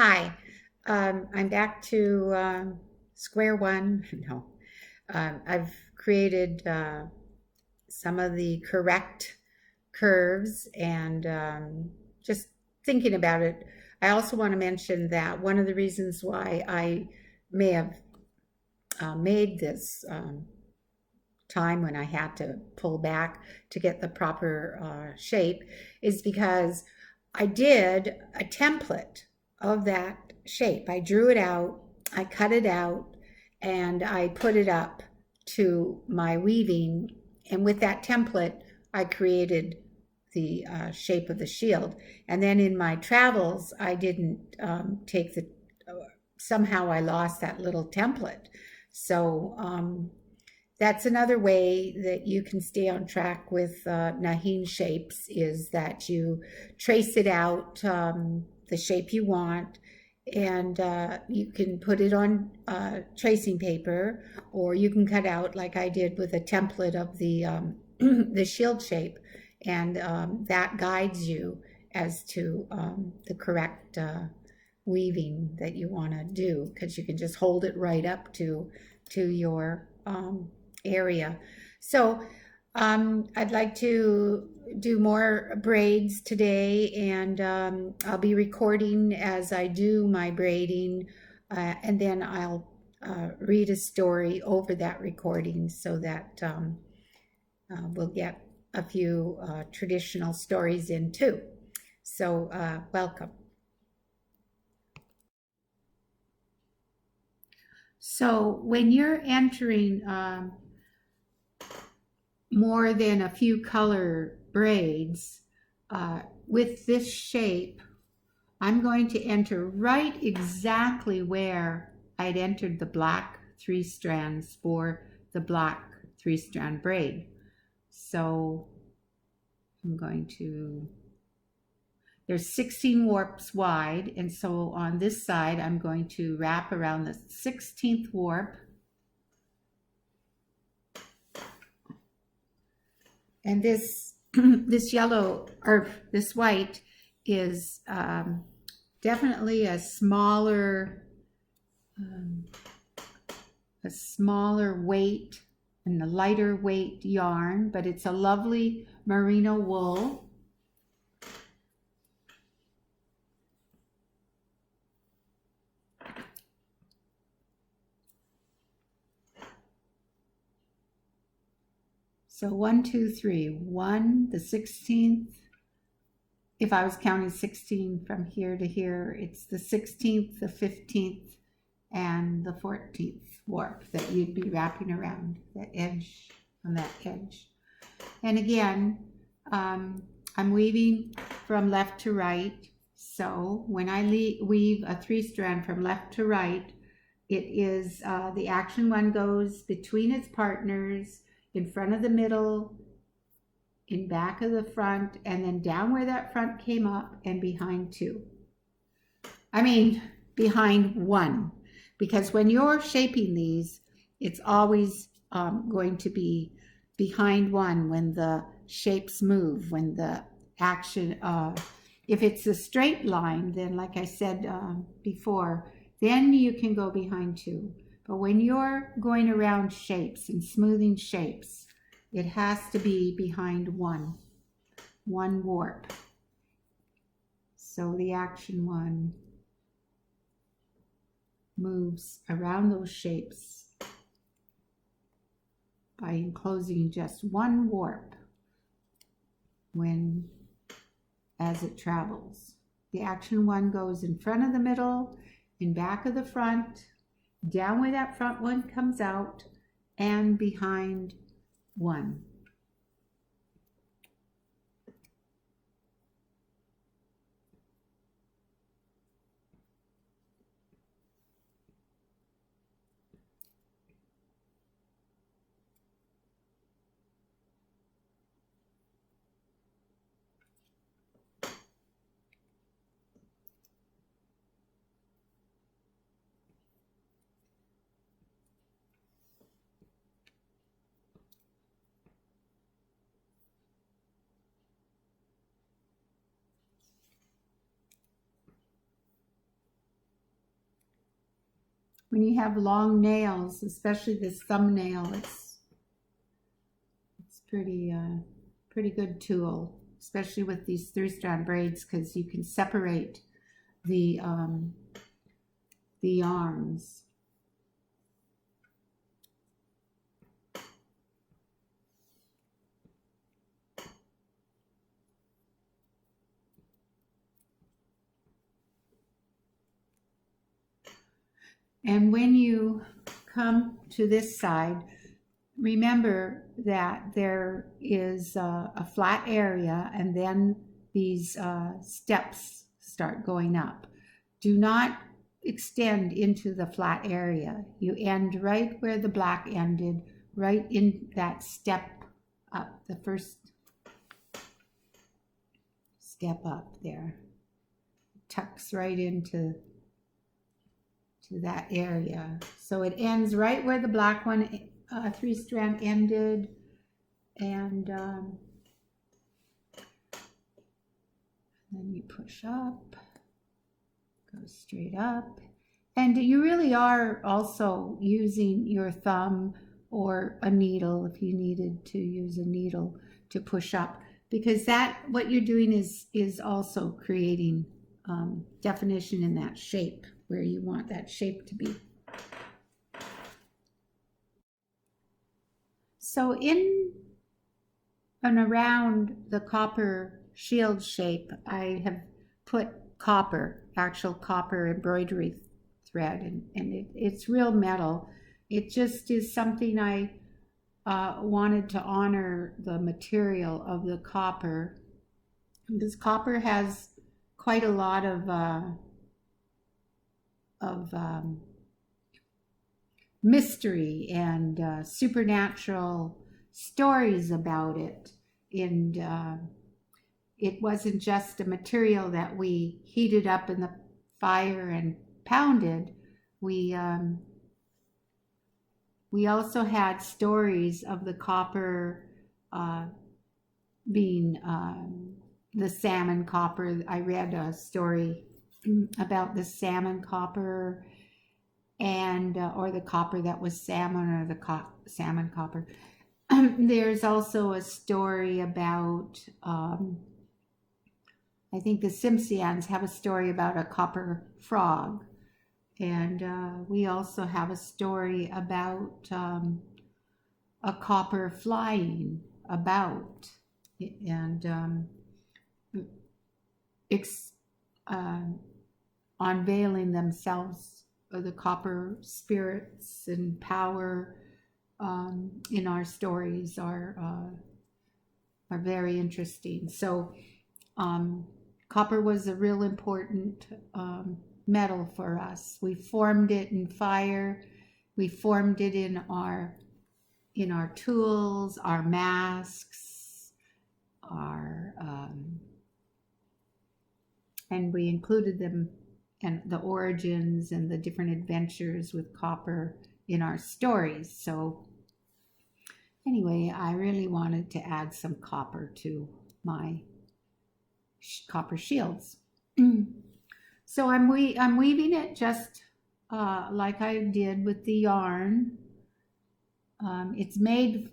Hi, I'm back to square one. No, I've created some of the correct curves and just thinking about it. I also want to mention that one of the reasons why I may have made this time when I had to pull back to get the proper shape is because I did a template of that shape. I drew it out, I cut it out, and I put it up to my weaving. And with that template, I created the shape of the shield. And then in my travels, I didn't take the, somehow I lost that little template. So that's another way that you can stay on track with Nahin shapes is that you trace it out, the shape you want, and you can put it on tracing paper, or you can cut out like I did with a template of the the shield shape, and that guides you as to the correct weaving that you want to do, because you can just hold it right up to your area. So I'd like to do more braids today, and I'll be recording as I do my braiding, and then I'll read a story over that recording so that we'll get a few traditional stories in too. So welcome. So when you're entering more than a few color braids, with this shape, I'm going to enter right exactly where I'd entered the black 3 strands for the black 3-strand braid. So I'm going to, there's 16 warps wide, and so on this side I'm going to wrap around the 16th warp, and this this yellow or this white is definitely um, a smaller weight and a lighter weight yarn, but it's a lovely merino wool. So 1, 2, 3, 1, the 16th. If I was counting 16 from here to here, it's the 16th, the 15th, and the 14th warp that you'd be wrapping around that edge, on that edge. And again, I'm weaving from left to right. So when I weave a 3-strand from left to right, it is the action 1 goes between its partners, in front of the middle, in back of the front, and then down where that front came up and behind 2. I mean, behind 1. Because when you're shaping these, it's always going to be behind 1 when the shapes move, when the action, if it's a straight line, then like I said before, then you can go behind 2. But when you're going around shapes and smoothing shapes, it has to be behind 1 warp. So the action 1 moves around those shapes by enclosing just 1 warp as it travels. The action 1 goes in front of the middle, in back of the front, down where that front one comes out, and behind 1. when you have long nails, especially this thumbnail, it's pretty good tool, especially with these 3-strand braids, because you can separate the yarns. And when you come to this side, remember that there is a flat area, and then these steps start going up. Do not extend into the flat area. You end right where the black ended, right in that step up, the first step up there. Tucks right into that area. So it ends right where the black one 3-strand ended, and then you push up, go straight up, and you really are also using your thumb or a needle if you needed to use a needle to push up, because that what you're doing is also creating definition in that shape where you want that shape to be. So in and around the copper shield shape, I have put copper, actual copper embroidery thread, and it's real metal. It just is something I wanted to honor the material of the copper, because copper has quite a lot of mystery and supernatural stories about it. And it wasn't just a material that we heated up in the fire and pounded. We also had stories of the copper being the salmon copper. I read a story about the salmon copper, and or the copper that was salmon, or the salmon copper. There's also a story about I think the Tsimshians have a story about a copper frog, and we also have a story about a copper flying about and unveiling themselves, the copper spirits and power in our stories are very interesting. So copper was a real important metal for us. We formed it in fire. We formed it in our tools, our masks, and we included them and the origins and the different adventures with copper in our stories. So anyway, I really wanted to add some copper to my copper shields. So I'm weaving it just like I did with the yarn. It's made,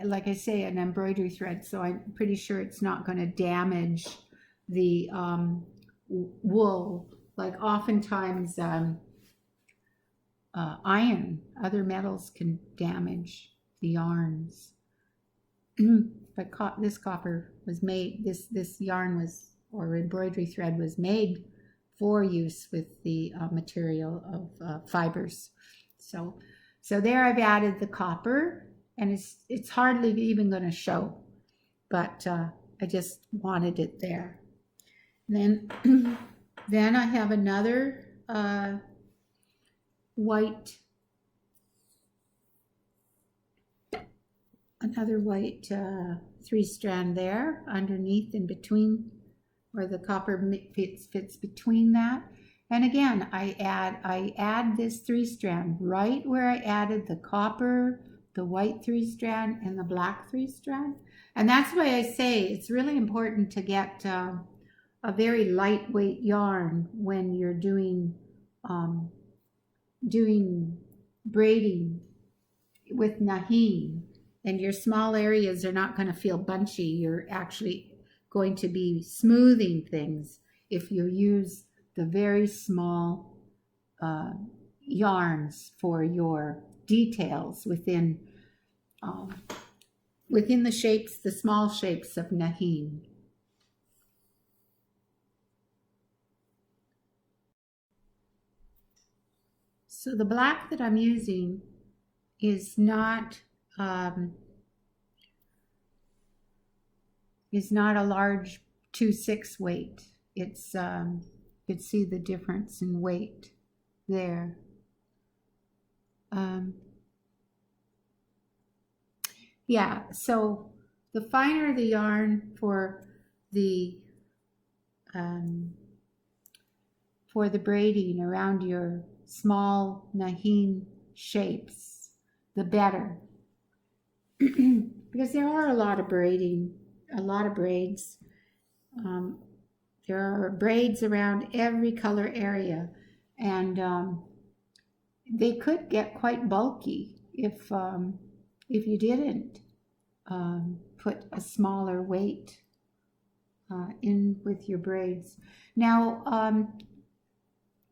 like I say, an embroidery thread, so I'm pretty sure it's not going to damage the wool. Like oftentimes iron, other metals can damage the yarns. But this copper was made, this yarn was, or embroidery thread was made for use with the material of fibers. So there I've added the copper, and it's hardly even going to show, but I just wanted it there. Then I have another white 3-strand there underneath, in between where the copper fits between that. And again, I add this 3-strand right where I added the copper, the white 3-strand, and the black 3-strand. And that's why I say it's really important to get a very lightweight yarn when you're doing doing braiding with nahin, and your small areas are not going to feel bunchy. You're actually going to be smoothing things if you use the very small yarns for your details within the shapes, the small shapes of nahin. So the black that I'm using is not a large 2/6 weight. It's you can see the difference in weight there. Yeah, so the finer the yarn for the braiding around your small nahin shapes, the better. Because there are a lot of braids. There are braids around every color area, and they could get quite bulky if you didn't put a smaller weight in with your braids. Now,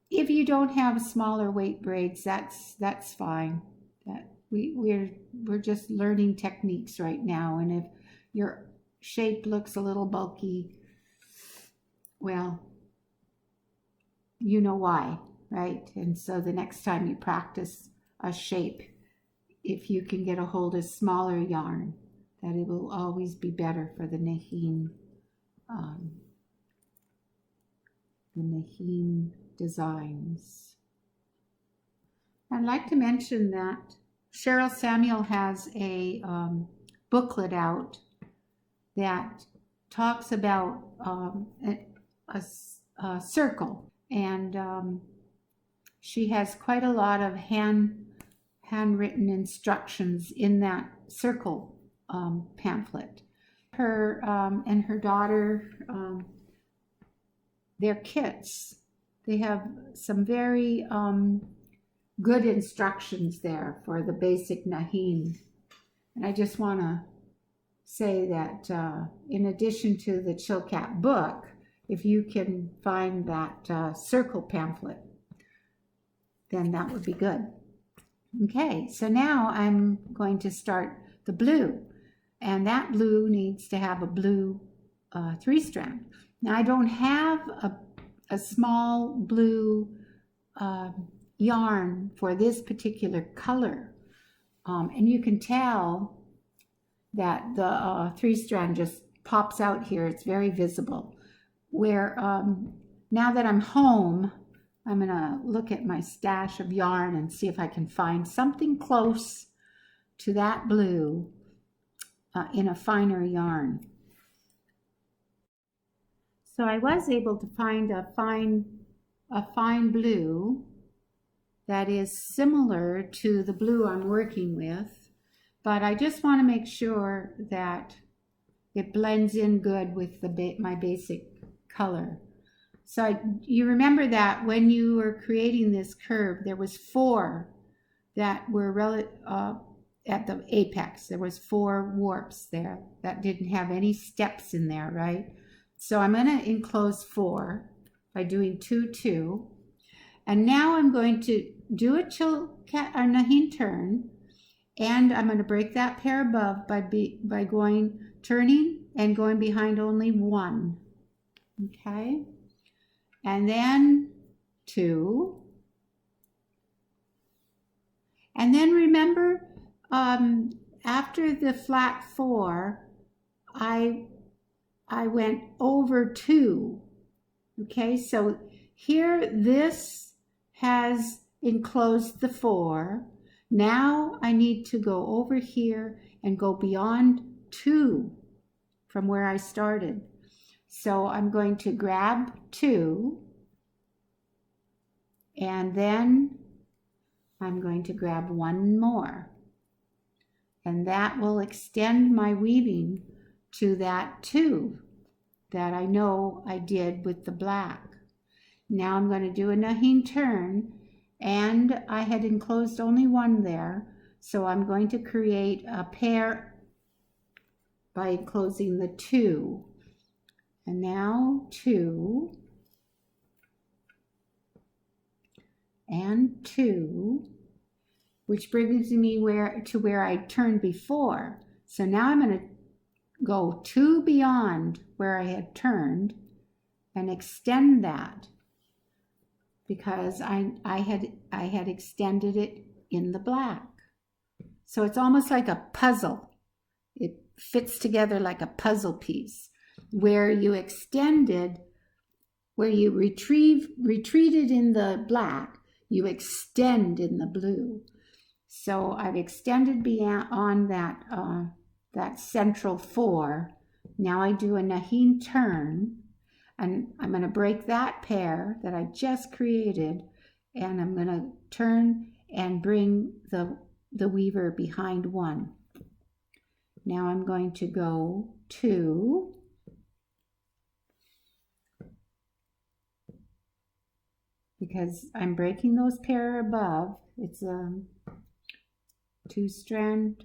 if you don't have smaller weight braids, that's fine. We're just learning techniques right now, and if your shape looks a little bulky, well, you know why, right? And so the next time you practice a shape, if you can get a hold of smaller yarn, that it will always be better for the nahin designs. I'd like to mention that Cheryl Samuel has a booklet out that talks about a circle, and she has quite a lot of handwritten instructions in that circle pamphlet. Her and her daughter, their kits, they have some very good instructions there for the basic nahin. And I just want to say that in addition to the Chilkat book, if you can find that circle pamphlet, then that would be good. Okay, so now I'm going to start the blue, and that blue needs to have a blue 3-strand. Now I don't have a small blue yarn for this particular color, and you can tell that the 3-strand just pops out here. It's very visible. Where now that I'm home, I'm gonna look at my stash of yarn and see if I can find something close to that blue in a finer yarn. So I was able to find a fine blue that is similar to the blue I'm working with, but I just want to make sure that it blends in good with my basic color. So you remember that when you were creating this curve, there was 4 that were at the apex. There was 4 warps there that didn't have any steps in there, right? So I'm going to enclose 4 by doing 2, 2. And now I'm going to do a nahin turn, and I'm going to break that pair above by turning and going behind only 1. Okay? And then 2. And then remember, after the flat 4, I went over 2. Okay, so here this has enclosed the 4. Now I need to go over here and go beyond 2 from where I started. So I'm going to grab 2, and then I'm going to grab 1 more, and that will extend my weaving to that 2 that I know I did with the black. Now I'm going to do a nahin turn, and I had enclosed only one there, so I'm going to create a pair by enclosing the two. And now 2 and 2, which brings me where I turned before. So now I'm going to go 2 beyond where I had turned and extend that, because I had extended it in the black. So it's almost like a puzzle. It fits together like a puzzle piece, where you extended, where you retreated in the black, you extend in the blue. So I've extended beyond that central 4. Now I do a nahine turn, and I'm going to break that pair that I just created, and I'm going to turn and bring the weaver behind 1. Now I'm going to go 2, because I'm breaking those pair above. It's a 2-strand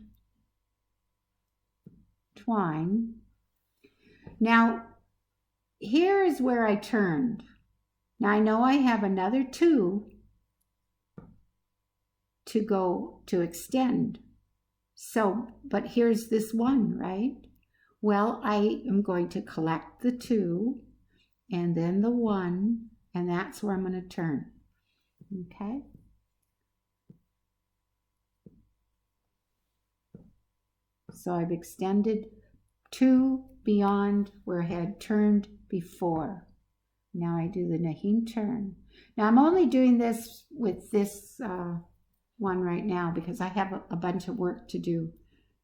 twine. Now here is where I turned. Now I know I have another 2 to go to extend. So, but here's this 1, right? Well, I am going to collect the 2 and then the 1, and that's where I'm going to turn. Okay? So I've extended 2 beyond where I had turned before. Now I do the nahine turn. Now I'm only doing this with this one right now because I have a bunch of work to do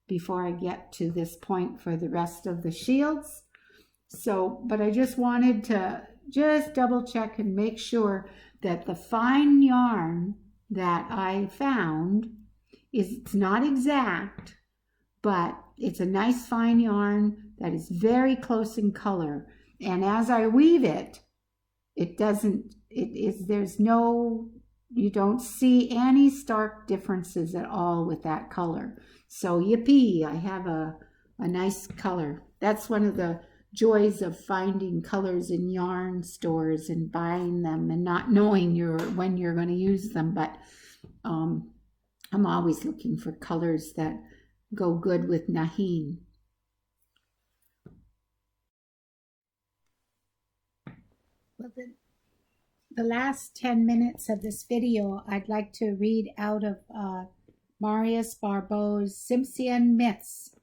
before I get to this point for the rest of the shields. So, but I just wanted to just double check and make sure that the fine yarn that I found it's not exact, but it's a nice fine yarn that is very close in color. And as I weave it, you don't see any stark differences at all with that color. So yippee, I have a nice color. That's one of the joys of finding colors in yarn stores and buying them and not knowing when you're going to use them. But I'm always looking for colors that go good with nahine. Well, the last 10 minutes of this video, I'd like to read out of Marius Barbeau's Tsimshian Myths.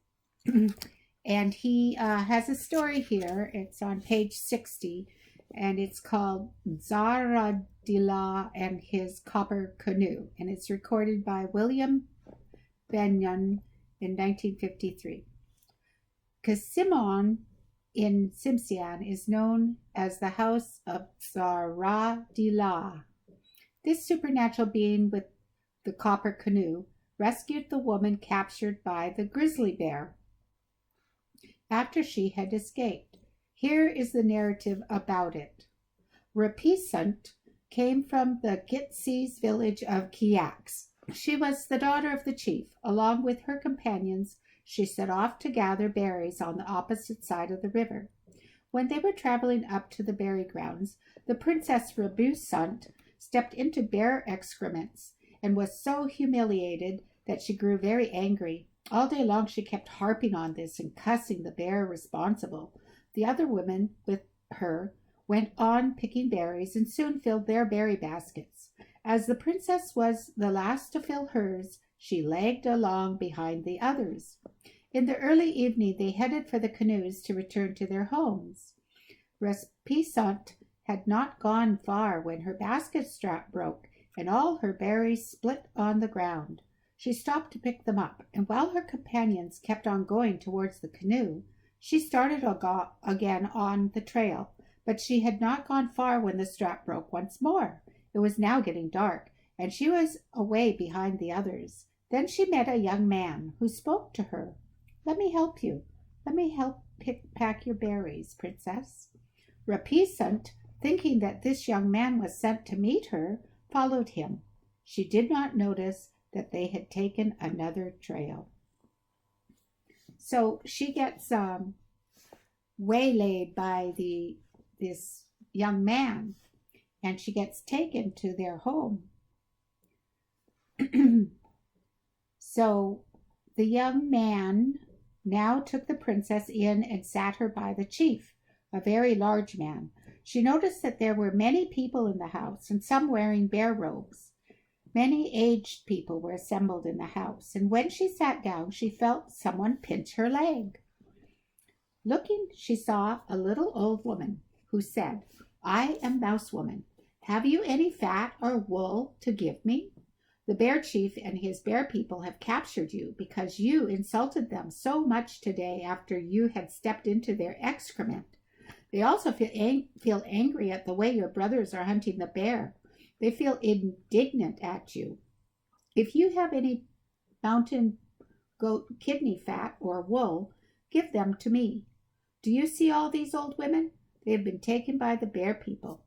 And he has a story here. It's on page 60, and it's called Zaradila and His Copper Canoe. And it's recorded by William Benyon in 1953. Tsimshian in Tsimshian is known as the House of Zaradila. This supernatural being with the copper canoe rescued the woman captured by the grizzly bear after she had escaped. Here is the narrative about it. Repisant came from the Gitsis village of Kiaks. She was the daughter of the chief. Along with her companions, she set off to gather berries on the opposite side of the river. When they were traveling up to the berry grounds, the Princess Repisant stepped into bear excrements and was so humiliated that she grew very angry. All day long she kept harping on this and cussing the bear responsible. The other women with her went on picking berries and soon filled their berry baskets. As the princess was the last to fill hers, she lagged along behind the others. In the early evening they headed for the canoes to return to their homes. Repisant had not gone far when her basket strap broke and all her berries split on the ground. She stopped to pick them up, and while her companions kept on going towards the canoe, she started again on the trail. But she had not gone far when the strap broke once more. It was now getting dark, and she was away behind the others. Then she met a young man who spoke to her. "Let me help you. Let me help pack your berries, princess." Repisant, thinking that this young man was sent to meet her, followed him. She did not notice that they had taken another trail. So she gets waylaid by this young man, and she gets taken to their home. So the young man now took the princess in and sat her by the chief, a very large man. She noticed that there were many people in the house, and some wearing bear robes. Many aged people were assembled in the house, and when she sat down, she felt someone pinch her leg. Looking, she saw a little old woman who said, "I am Mouse Woman. Have you any fat or wool to give me? The bear chief and his bear people have captured you because you insulted them so much today after you had stepped into their excrement. They also feel angry at the way your brothers are hunting the bear. They feel indignant at you. If you have any mountain goat kidney fat or wool, give them to me. Do you see all these old women? They have been taken by the bear people."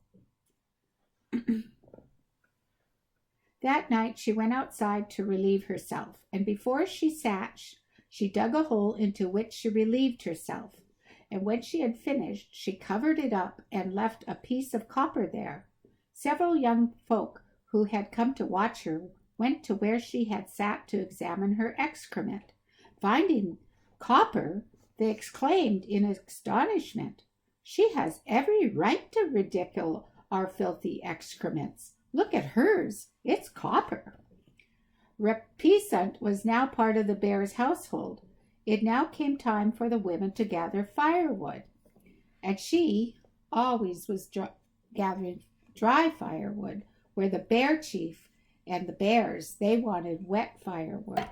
That night she went outside to relieve herself, and before she sat, she dug a hole into which she relieved herself. And when she had finished, she covered it up and left a piece of copper there. Several young folk who had come to watch her went to where she had sat to examine her excrement. Finding copper, they exclaimed in astonishment, "She has every right to ridicule our filthy excrements. Look at hers, it's copper." Repuissant was now part of the bear's household. It now came time for the women to gather firewood, and she always was gathering dry firewood, where the bear chief and the bears, they wanted wet firewood.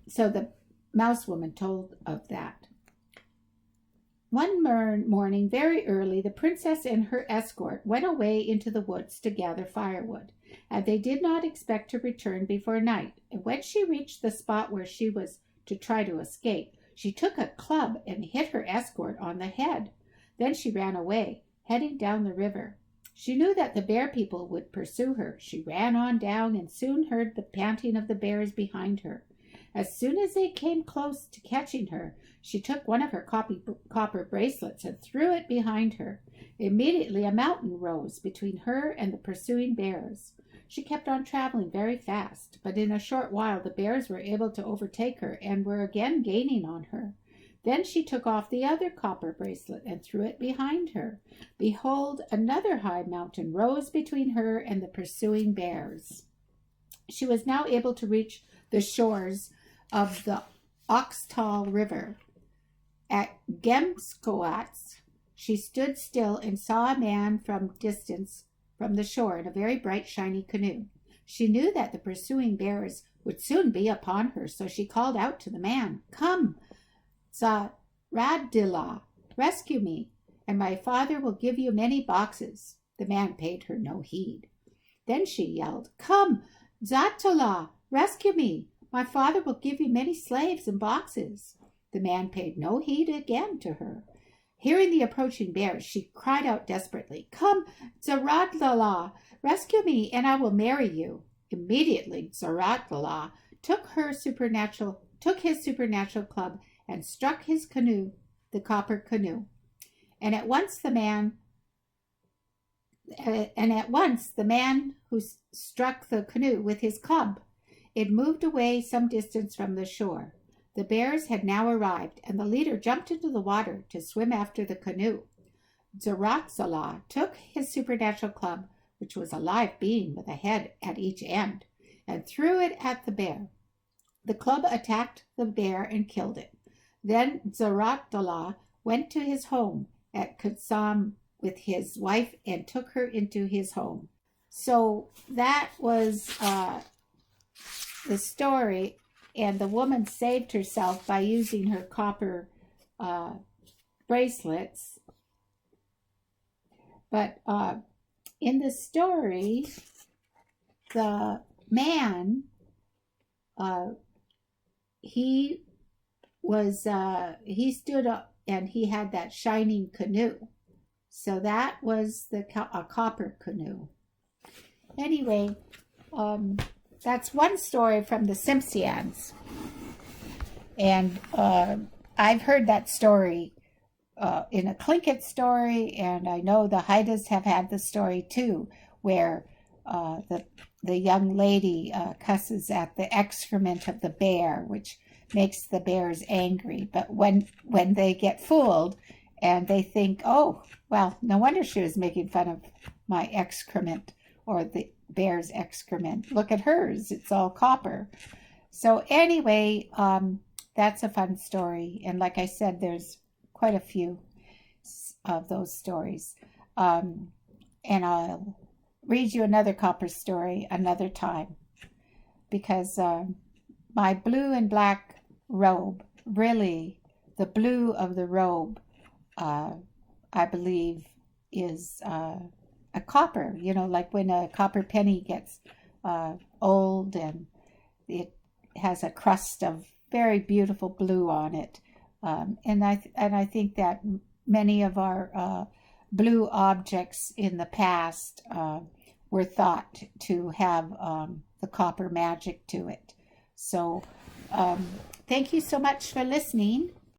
So the mouse woman told of that. One morning, very early, the princess and her escort went away into the woods to gather firewood, and they did not expect to return before night. And when she reached the spot where she was to try to escape, she took a club and hit her escort on the head. Then she ran away, heading down the river. She knew that the bear people would pursue her. She ran on down and soon heard the panting of the bears behind her. As soon as they came close to catching her, she took one of her copper bracelets and threw it behind her. Immediately a mountain rose between her and the pursuing bears. She kept on traveling very fast, but in a short while the bears were able to overtake her and were again gaining on her. Then she took off the other copper bracelet and threw it behind her. Behold, another high mountain rose between her and the pursuing bears. She was now able to reach the shores of the Oxtal River. At Gemskoats, she stood still and saw a man from distance from the shore in a very bright, shiny canoe. She knew that the pursuing bears would soon be upon her, so she called out to the man, "Come, Zaradillah, rescue me, and my father will give you many boxes." The man paid her no heed. Then she yelled, "Come, Zatullah, rescue me. My father will give you many slaves and boxes." The man paid no heed again to her. Hearing the approaching bears, she cried out desperately, "Come, Zaradillah, rescue me, and I will marry you." Immediately, Zaradillah took his supernatural club and struck his canoe, the copper canoe. And at once the man who struck the canoe with his club, it moved away some distance from the shore. The bears had now arrived, and the leader jumped into the water to swim after the canoe. Zaratzalah took his supernatural club, which was a live being with a head at each end, and threw it at the bear. The club attacked the bear and killed it. Then Zaratzalah went to his home at Kutsam with his wife and took her into his home. So that was the story, and the woman saved herself by using her copper bracelets. But in the story, the man, he stood up and he had that shining canoe. So that was a copper canoe. Anyway, that's one story from the Tsimshians. And I've heard that story in a Tlingit story, and I know the Haidas have had the story too, where the young lady cusses at the excrement of the bear, which makes the bears angry. But when they get fooled and they think, oh, well, no wonder she was making fun of my excrement or the bear's excrement. Look at hers; it's all copper. So anyway, that's a fun story, and like I said, there's quite a few of those stories. And I'll read you another copper story another time, because my blue and black robe, really, the blue of the robe, I believe, is a copper, like when a copper penny gets old and it has a crust of very beautiful blue on it. And I think that many of our blue objects in the past were thought to have the copper magic to it. So thank you so much for listening.